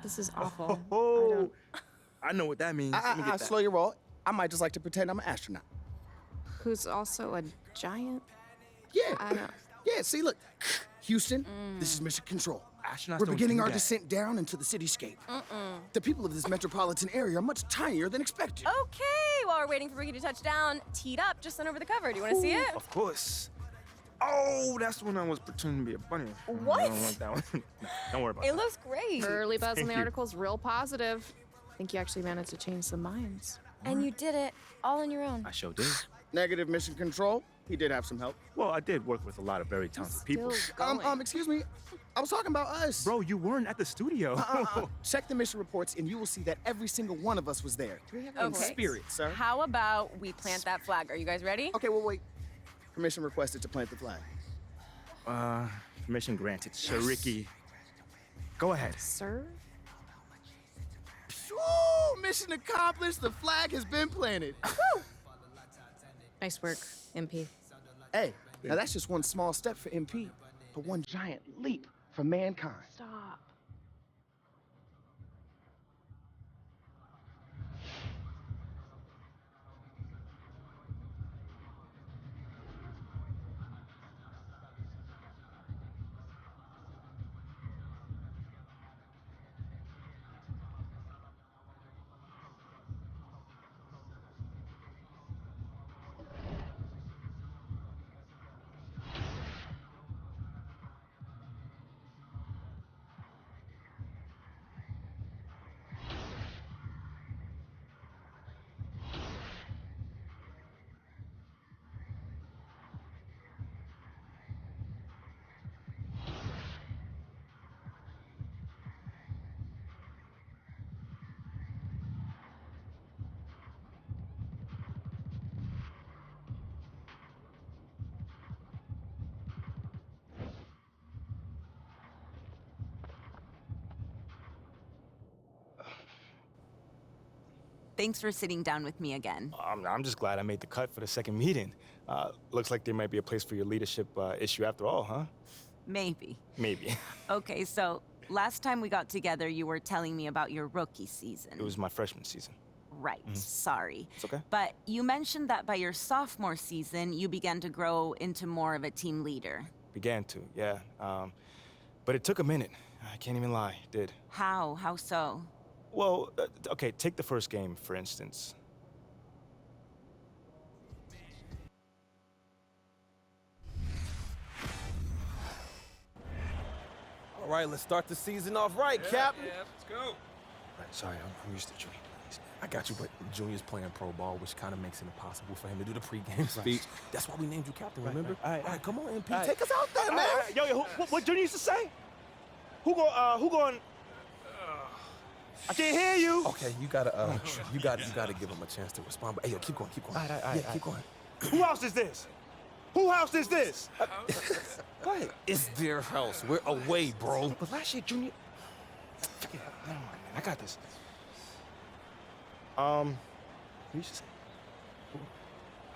This is awful. Oh, I know what that means. Let me get that. Slow your roll. I might just like to pretend I'm an astronaut. Who's also a giant? Yeah. I know. Yeah, see, look. Houston, this is Mission Control. Astronauts We're don't beginning do our that. descent down into the cityscape. The people of this metropolitan area are much tinier than expected. Okay, while we're waiting for Ricky to touch down, teed up, just sent over the cover. Do you want to see it? Of course. Oh, that's when I was pretending to be a bunny. What? I don't want that one. Don't worry about It that. looks great. Early buzz in Thank the you. article's real positive. I think you actually managed to change some minds. And you did it all on your own. I sure did. Negative, Mission Control. He did have some help. Well, I did work with a lot of very talented people. Still going. Excuse me. I was talking about us. Bro, you weren't at the studio. Check the mission reports and you will see that every single one of us was there. In Okay. spirit, sir. How about we plant that flag? Are you guys ready? Okay, well, wait. Permission requested to plant the flag. Permission granted. Sir Ricky. Go ahead. Sir? Woo! Mission accomplished. The flag has been planted. Nice work, MP. Hey, now that's just one small step for MP, but one giant leap for mankind. Stop. Thanks for sitting down with me again. I'm just glad I made the cut for the second meeting. Looks like there might be a place for your leadership issue after all, huh? Maybe. Maybe. Okay, so last time we got together, you were telling me about your rookie season. It was my freshman season. Right, sorry. It's okay. But you mentioned that by your sophomore season, you began to grow into more of a team leader. Began to, yeah. But it took a minute. I can't even lie, it did. How? How so? Well, okay, take the first game, for instance. All right, let's start the season off right, Captain. Yeah, let's go. Right, sorry, I'm used to Junior. I got you, but Junior's playing pro ball, which kind of makes it impossible for him to do the pregame speech. That's why we named you captain, remember? All right, come on, MP, all right. take us out there, man. Yo, what Junior used to say? Who going? I can't hear you. Okay, you gotta, you gotta give him a chance to respond. But hey, yo, keep going. All right. Keep going. Who house is this? Who house is this? Go ahead. It's their house. We're away, bro. But last year, Junior. Forget it. Never mind, man. I got this. What you should say?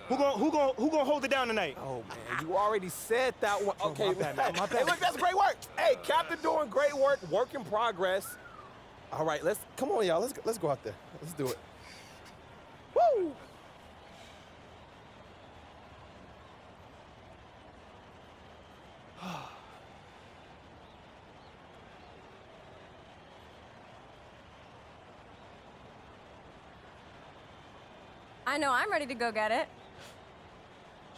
Who gonna hold it down tonight? Oh man, you already said that one. Okay, my bad, man. My bad. Hey, look, that's great work. Hey, Captain, doing great work. Work in progress. All right, come on, y'all. Let's go out there. Let's do it. Woo! I know I'm ready to go get it.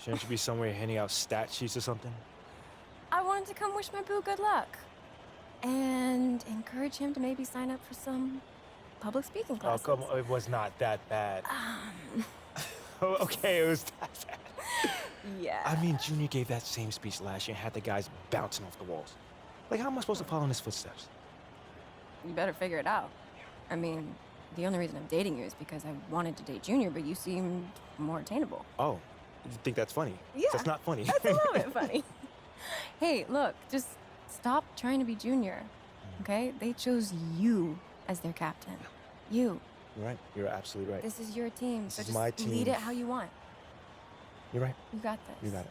Shouldn't you be somewhere handing out stat sheets or something? I wanted to come wish my boo good luck. And encourage him to maybe sign up for some public speaking Oh, classes. come on. It was not that bad. Oh, okay, it was that bad. Yeah. I mean, Junior gave that same speech last year and had the guys bouncing off the walls. Like, how am I supposed to follow in his footsteps? You better figure it out. I mean, the only reason I'm dating you is because I wanted to date Junior, but you seemed more attainable. Oh, you think that's funny? Yeah. That's not funny. That's a little bit funny. Hey, look, just stop trying to be Junior, okay? They chose you as their captain. You. You're right. You're absolutely right. This is your team, so is just my team. lead it how you want. You're right. You got this. You got it.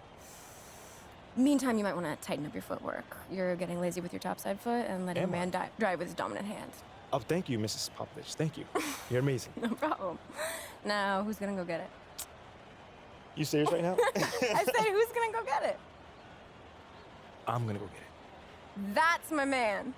Meantime, you might want to tighten up your footwork. You're getting lazy with your topside foot and letting a man drive with his dominant hand. Oh, thank you, Mrs. Popovich. Thank you. You're amazing. No problem. Now, who's gonna go get it? You serious right now? I said, who's gonna go get it? I'm gonna go get it. That's my man.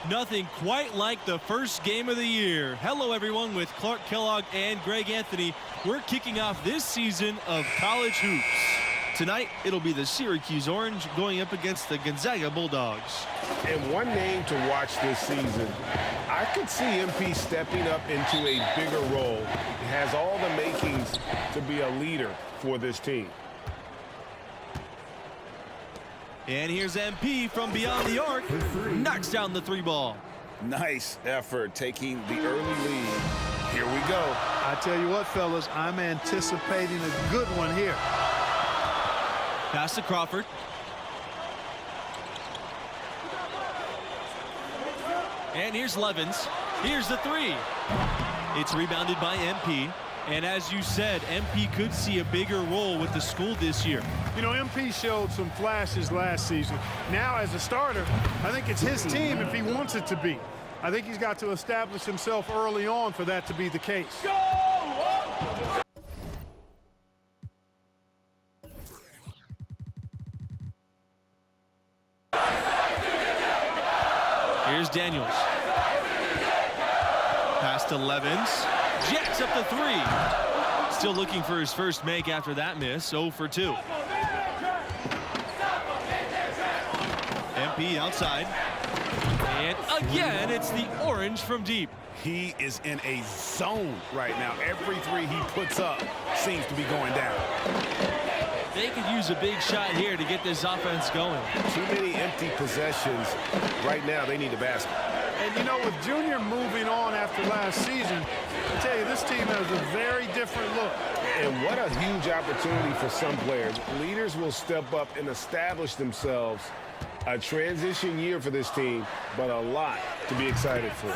Nothing quite like the first game of the year. Hello, everyone, with Clark Kellogg and Greg Anthony. We're kicking off this season of college hoops. Tonight, it'll be the Syracuse Orange going up against the Gonzaga Bulldogs. And one name to watch this season, I could see MP stepping up into a bigger role. He has all the makings to be a leader for this team. And here's MP from beyond the arc, knocks down the three ball. Nice effort taking the early lead. Here we go. I tell you what, fellas, I'm anticipating a good one here. Pass to Crawford. And here's Levins. Here's the three. It's rebounded by MP. And as you said, MP could see a bigger role with the school this year. You know, MP showed some flashes last season. Now, as a starter, I think it's his team if he wants it to be. I think he's got to establish himself early on for that to be the case. Here's Daniels. Pass to Levins. Jacks up the three. Still looking for his first make after that miss. 0 for 2. MP outside. And again, it's the Orange from deep. He is in a zone right now. Every three he puts up seems to be going down. They could use a big shot here to get this offense going. Too many empty possessions. Right now, they need a basket. And, you know, with Junior moving on after last season, I tell you, this team has a very different look. And what a huge opportunity for some players. Leaders will step up and establish themselves. A transition year for this team, but a lot to be excited for.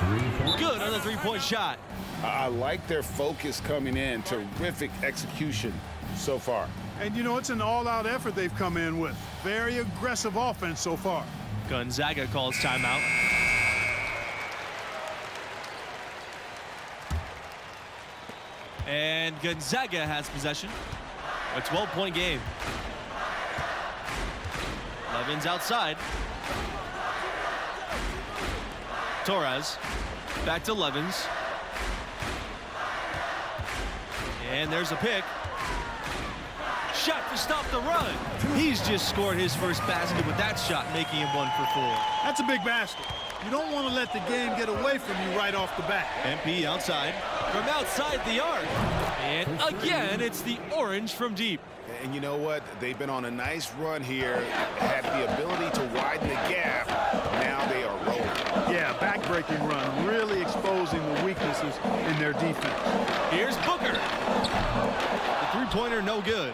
Good on the three-point shot. I like their focus coming in. Terrific execution so far. And, you know, it's an all-out effort they've come in with. Very aggressive offense so far. Gonzaga calls timeout. And Gonzaga has possession. A 12-point game. Levins outside. Torres. Back to Levins. And there's a pick. Shot to stop the run. He's just scored his first basket with that shot, making him 1 for 4. That's a big basket. You don't want to let the game get away from you right off the bat. MP outside. From outside the arc. And again, it's the Orange from deep. And you know what? They've been on a nice run here, had the ability to widen the gap. Now they are rolling. Yeah, back-breaking run, really exposing the weaknesses in their defense. Here's Booker. The three-pointer, no good.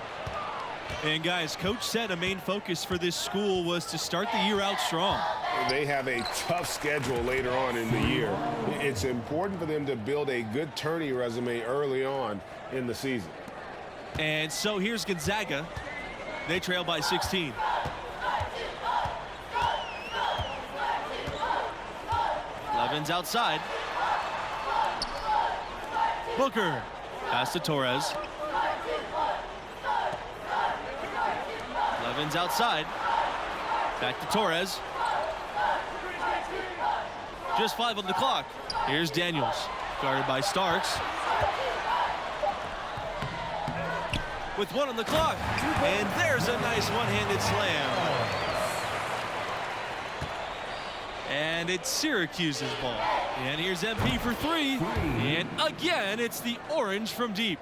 And guys, Coach said a main focus for this school was to start the year out strong. They have a tough schedule later on in the year. It's important for them to build a good tourney resume early on in the season. And so here's Gonzaga. They trail by 16. Levin's outside. Booker. Pass to Torres. Levin's outside. Back to Torres. Just 5 on the clock. Here's Daniels. Guarded by Starks. With 1 on the clock. And there's a nice one-handed slam. And it's Syracuse's ball. And here's MP for 3. And again, it's the orange from deep.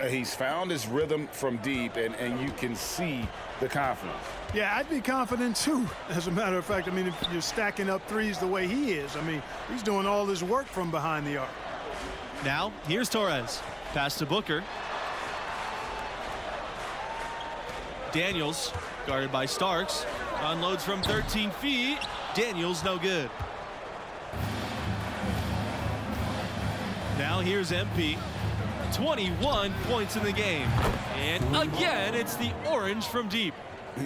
He's found his rhythm from deep, and you can see the confidence. Yeah, I'd be confident too. As a matter of fact, I mean, if you're stacking up threes the way he is, I mean, he's doing all this work from behind the arc. Now, here's Torres. Pass to Booker. Daniels, guarded by Starks. Unloads from 13 feet. Daniels, no good. Now here's MP. 21 points in the game. And again, it's the orange from deep.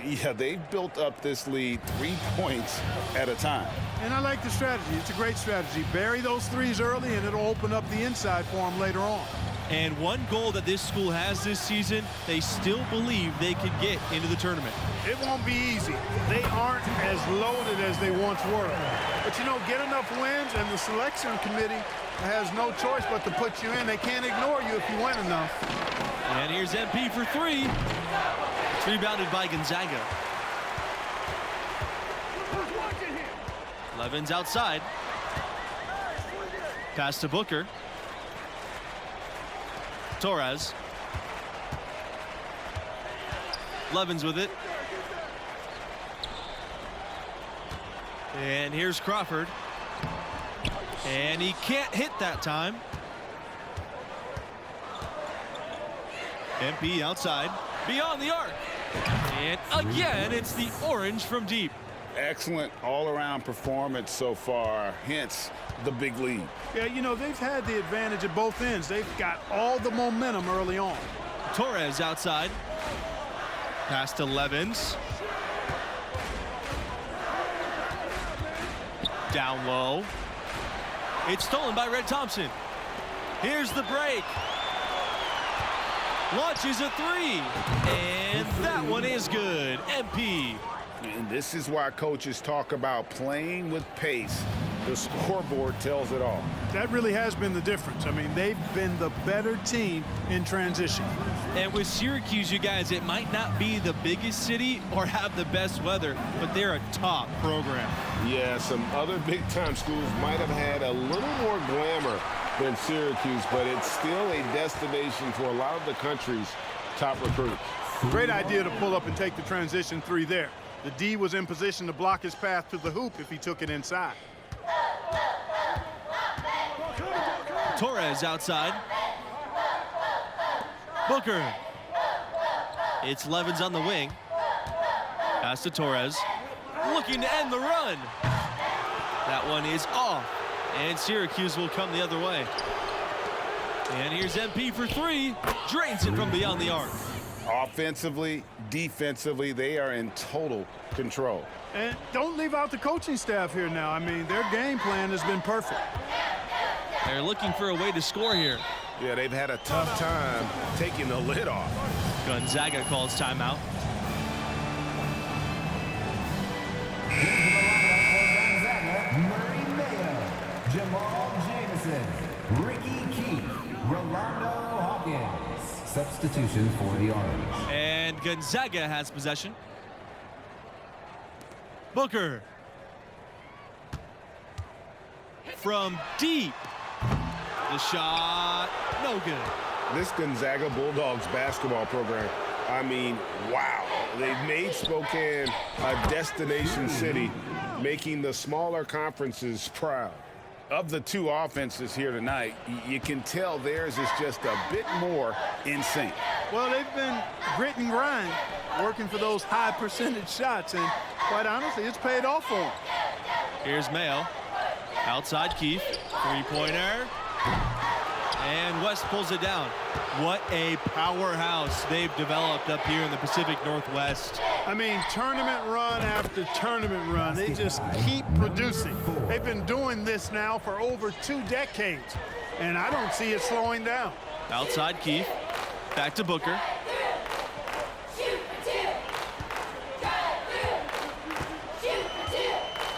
Yeah, they've built up this lead 3 points at a time. And I like the strategy. It's a great strategy. Bury those threes early, and it'll open up the inside for them later on. And one goal that this school has this season, they still believe they could get into the tournament. It won't be easy. They aren't as loaded as they once were. But, you know, get enough wins, and the selection committee has no choice but to put you in. They can't ignore you if you win enough. And here's MP for 3. It's rebounded by Gonzaga. Levin's outside. Pass to Booker. Torres. Levin's with it. And here's Crawford. And he can't hit that time. MP outside. Beyond the arc. And again, it's the orange from deep. Excellent all-around performance so far, hence the big lead. Yeah, you know, they've had the advantage at both ends. They've got all the momentum early on. Torres outside. Pass to Levins. Down low. It's stolen by Red Thompson. Here's the break. Launches a 3. And that one is good. MP. And this is why coaches talk about playing with pace. The scoreboard tells it all. That really has been the difference. I mean, they've been the better team in transition. And with Syracuse, you guys, it might not be the biggest city or have the best weather, but they're a top program. Yeah, some other big-time schools might have had a little more glamour than Syracuse, but it's still a destination for a lot of the country's top recruits. Great idea to pull up and take the transition 3 there. The D was in position to block his path to the hoop if he took it inside. Torres outside. Booker. It's Levins on the wing. Pass to Torres. Looking to end the run. That one is off. And Syracuse will come the other way. And here's MP for 3. Drains it from beyond the arc. Offensively, defensively, they are in total control. And don't leave out the coaching staff here now. I mean, their game plan has been perfect. They're looking for a way to score here. Yeah, they've had a tough time taking the lid off. Gonzaga calls timeout. Murray Mayo, Jamal Jameson, Ricky Keith, Rolando Hawkins. Substitution for the Orange. And Gonzaga has possession. Booker. From deep. The shot, no good. This Gonzaga Bulldogs basketball program I mean, wow. They've made Spokane a destination city, making the smaller conferences proud. Of the two offenses here tonight, you can tell theirs is just a bit more in sync. Well, they've been grit and grind, working for those high percentage shots, and quite honestly, it's paid off for them. Here's Mayo. Outside Keith. Three-pointer. And West pulls it down. What a powerhouse they've developed up here in the Pacific Northwest. I mean, tournament run after tournament run. They just keep producing. They've been doing this now for over 2 decades, and I don't see it slowing down. Outside Keith. Back to Booker.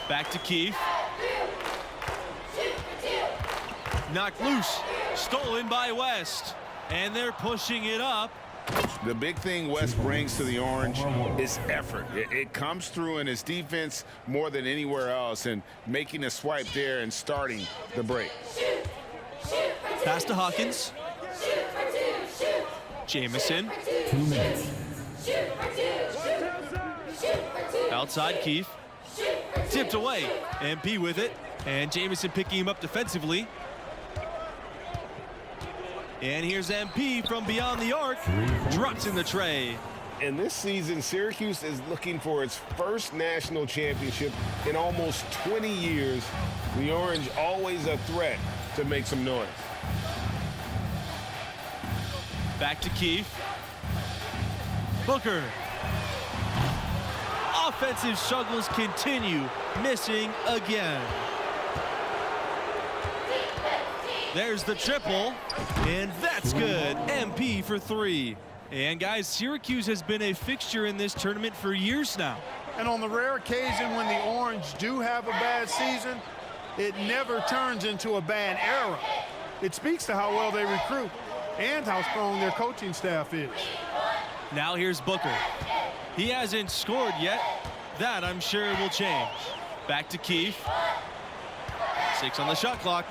Back to Keith. Knocked loose. Stolen by West. And they're pushing it up. The big thing West brings to the Orange is effort. It comes through in his defense more than anywhere else, and making a swipe there and starting the break. Pass to Hawkins. Jamison. 2 minutes. Outside Keith. Tipped away. MP with it. And Jamison picking him up defensively. And here's MP from beyond the arc. Drops in the tray. And this season, Syracuse is looking for its first national championship in almost 20 years. The Orange always a threat to make some noise. Back to Keith. Booker. Offensive struggles continue. Missing again. There's the triple, and that's good. MP for 3. And guys, Syracuse has been a fixture in this tournament for years now. And on the rare occasion when the Orange do have a bad season, it never turns into a bad era. It speaks to how well they recruit and how strong their coaching staff is. Now here's Booker. He hasn't scored yet. That, I'm sure, will change. Back to Keith. 6 on the shot clock.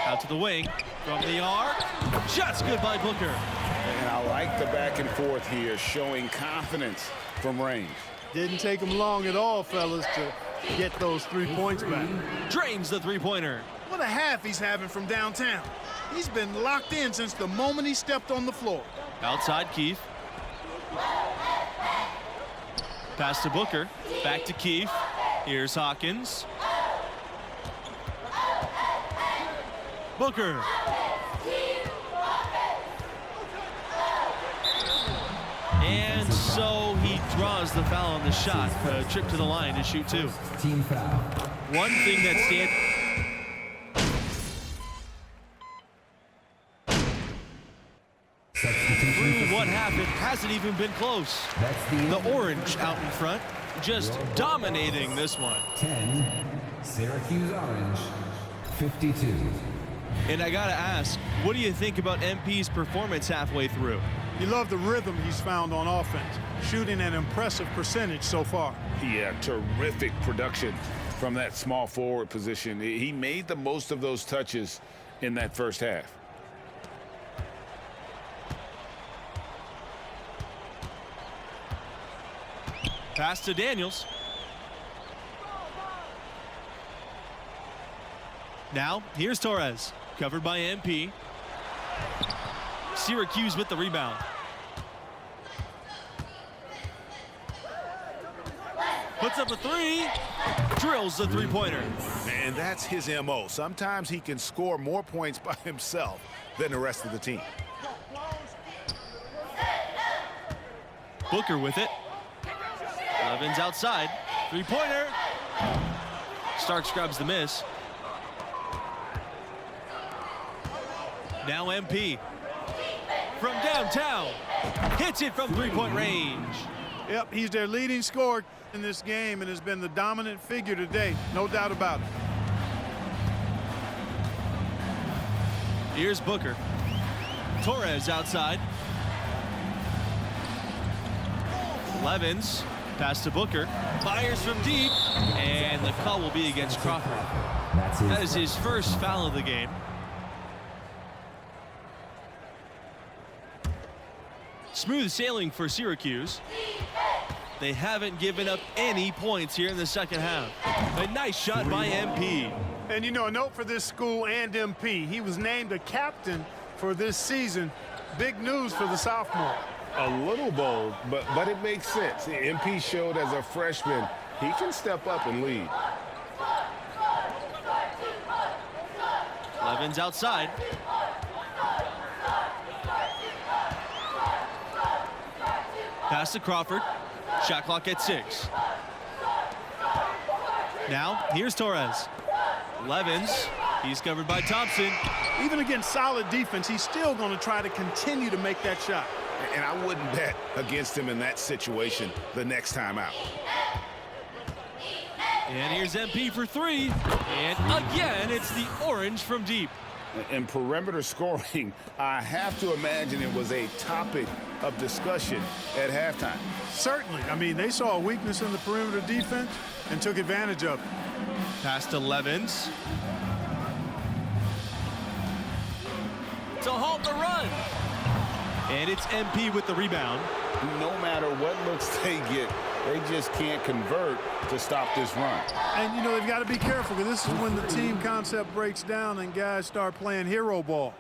Out to the wing. From the arc. Shot's good by Booker. And I like the back and forth here, showing confidence from range. Didn't take him long at all, fellas, to get those 3 points back. Drains the three-pointer. What a half he's having from downtown. He's been locked in since the moment he stepped on the floor. Outside Keith. Pass to Booker. Back to Keith. Here's Hawkins. Booker. And so he draws the foul on the shot. Trip to the line to shoot 2. Team foul. One thing that stands... Through what happened hasn't even been close. The Orange out in front, just dominating this one. 10, Syracuse Orange, 52. And I gotta ask, what do you think about MP's performance halfway through? You love the rhythm he's found on offense, shooting an impressive percentage so far. Yeah, terrific production from that small forward position. He made the most of those touches in that first half. Pass to Daniels. Now, here's Torres. Covered by MP. Syracuse with the rebound. Puts up a 3. Drills the three-pointer. And that's his MO. Sometimes he can score more points by himself than the rest of the team. Booker with it. Levin's outside. Three-pointer. Starks grabs the miss. Now MP. From downtown. Hits it from three-point range. Yep, he's their leading scorer in this game and has been the dominant figure today. No doubt about it. Here's Booker. Torres outside. Levins. Pass to Booker. Fires from deep. And the call will be against Crawford. That is his first foul of the game. Smooth sailing for Syracuse. They haven't given up any points here in the second half. A nice shot by MP. And you know, a note for this school and MP. He was named a captain for this season. Big news for the sophomore. A little bold, but it makes sense. MP showed as a freshman he can step up and lead. Levens outside. Pass to Crawford. Shot clock at 6. Now, here's Torres. Levens, he's covered by Thompson. Even against solid defense, he's still going to try to continue to make that shot. And I wouldn't bet against him in that situation the next time out. And here's MP for 3. And again, it's the orange from deep. In perimeter scoring, I have to imagine it was a topic of discussion at halftime. Certainly. I mean, they saw a weakness in the perimeter defense and took advantage of it. Pass to Levens. To halt the run. And it's MP with the rebound. No matter what looks they get, they just can't convert to stop this run. And, you know, they've got to be careful because this is when the team concept breaks down and guys start playing hero ball.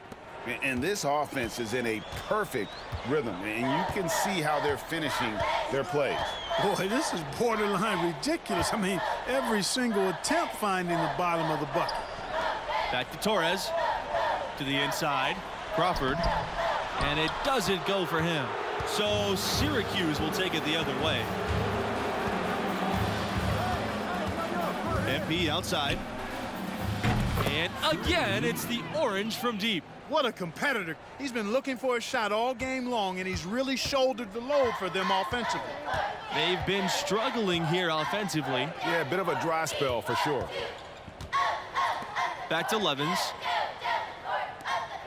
And this offense is in a perfect rhythm, and you can see how they're finishing their plays. Boy, this is borderline ridiculous. I mean, every single attempt finding the bottom of the bucket. Back to Torres. To the inside. Crawford. And it doesn't go for him. So Syracuse will take it the other way. MP outside. And again, it's the orange from deep. What a competitor. He's been looking for a shot all game long, and he's really shouldered the load for them offensively. They've been struggling here offensively. Yeah, a bit of a dry spell for sure. Back to Levens.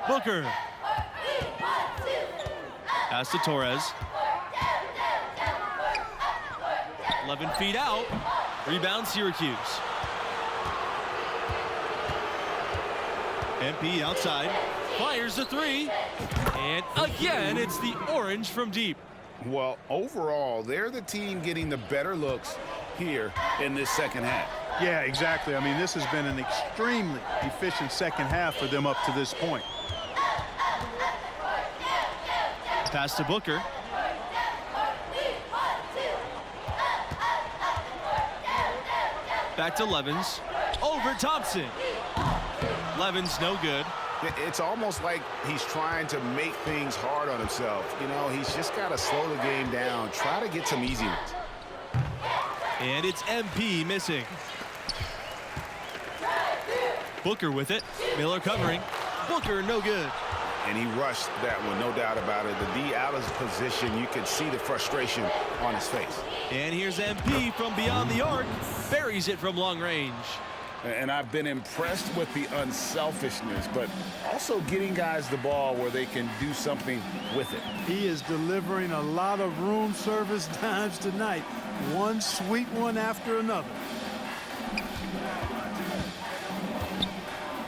Booker. Pass to Torres. 11 feet out. Rebound Syracuse. MP outside. Fires the 3. And again, it's the orange from deep. Well, overall, they're the team getting the better looks here in this second half. Yeah, exactly. I mean, this has been an extremely efficient second half for them up to this point. Pass to Booker. Back to Levens. Over Thompson. Levens no good. It's almost like he's trying to make things hard on himself. You know, he's just got to slow the game down, try to get some easy ones. And it's MP missing. Booker with it. Miller covering. Booker no good. And he rushed that one, no doubt about it. The D out of his position, you can see the frustration on his face. And here's MP from beyond the arc. Buries it from long range. And I've been impressed with the unselfishness, but also getting guys the ball where they can do something with it. He is delivering a lot of room service times tonight. One sweet one after another.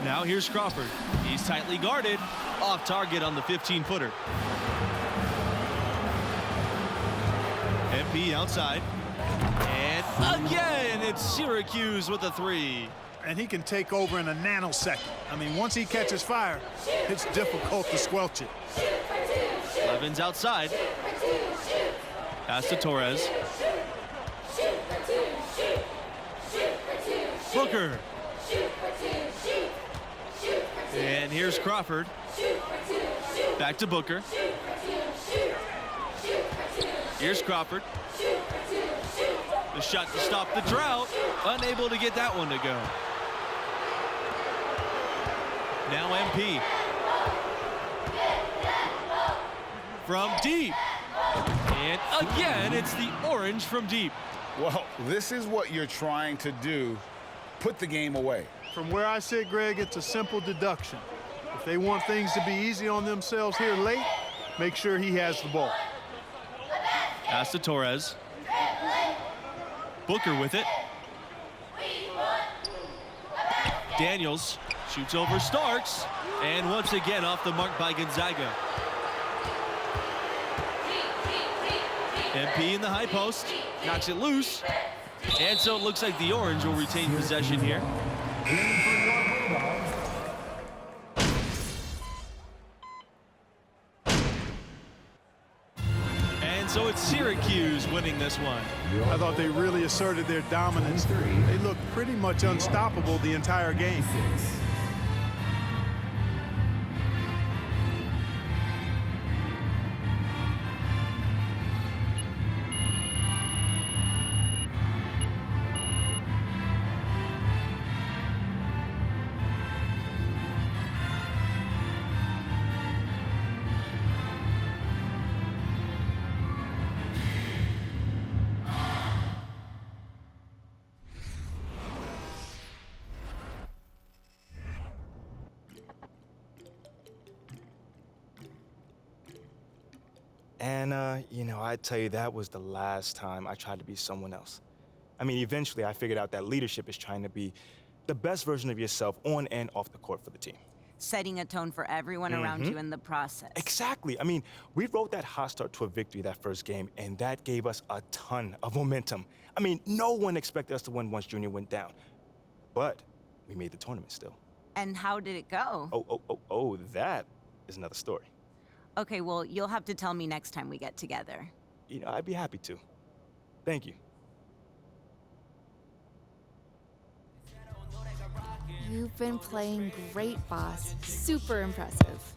Now here's Crawford. He's tightly guarded. Off target on the 15-footer. MP outside. And again, it's Syracuse with a 3. And he can take over in a nanosecond. I mean, once he catches fire, it's difficult to squelch it. Levens outside. Pass to Torres. Booker. And here's Crawford. Back to Booker. Here's Crawford. The shot to stop the drought. Unable to get that one to go. Now MP. From deep. And again, it's the orange from deep. Well, this is what you're trying to do. Put the game away. From where I sit, Greg, it's a simple deduction. If they want things to be easy on themselves here late, make sure he has the ball. Pass to Torres. Booker with it. Daniels shoots over Starks. And once again off the mark by Gonzaga. MP in the high post, knocks it loose. And so it looks like the Orange will retain possession here. And so it's Syracuse winning this one. I thought they really asserted their dominance. They looked pretty much unstoppable the entire game. And, you know, I tell you, that was the last time I tried to be someone else. I mean, eventually I figured out that leadership is trying to be the best version of yourself on and off the court for the team. Setting a tone for everyone around you in the process. Exactly. I mean, we rode that hot start to a victory that first game, and that gave us a ton of momentum. I mean, no one expected us to win once Junior went down. But we made the tournament still. And how did it go? Oh, that is another story. Okay, well, you'll have to tell me next time we get together. You know, I'd be happy to. Thank you. You've been playing great, boss. Super impressive.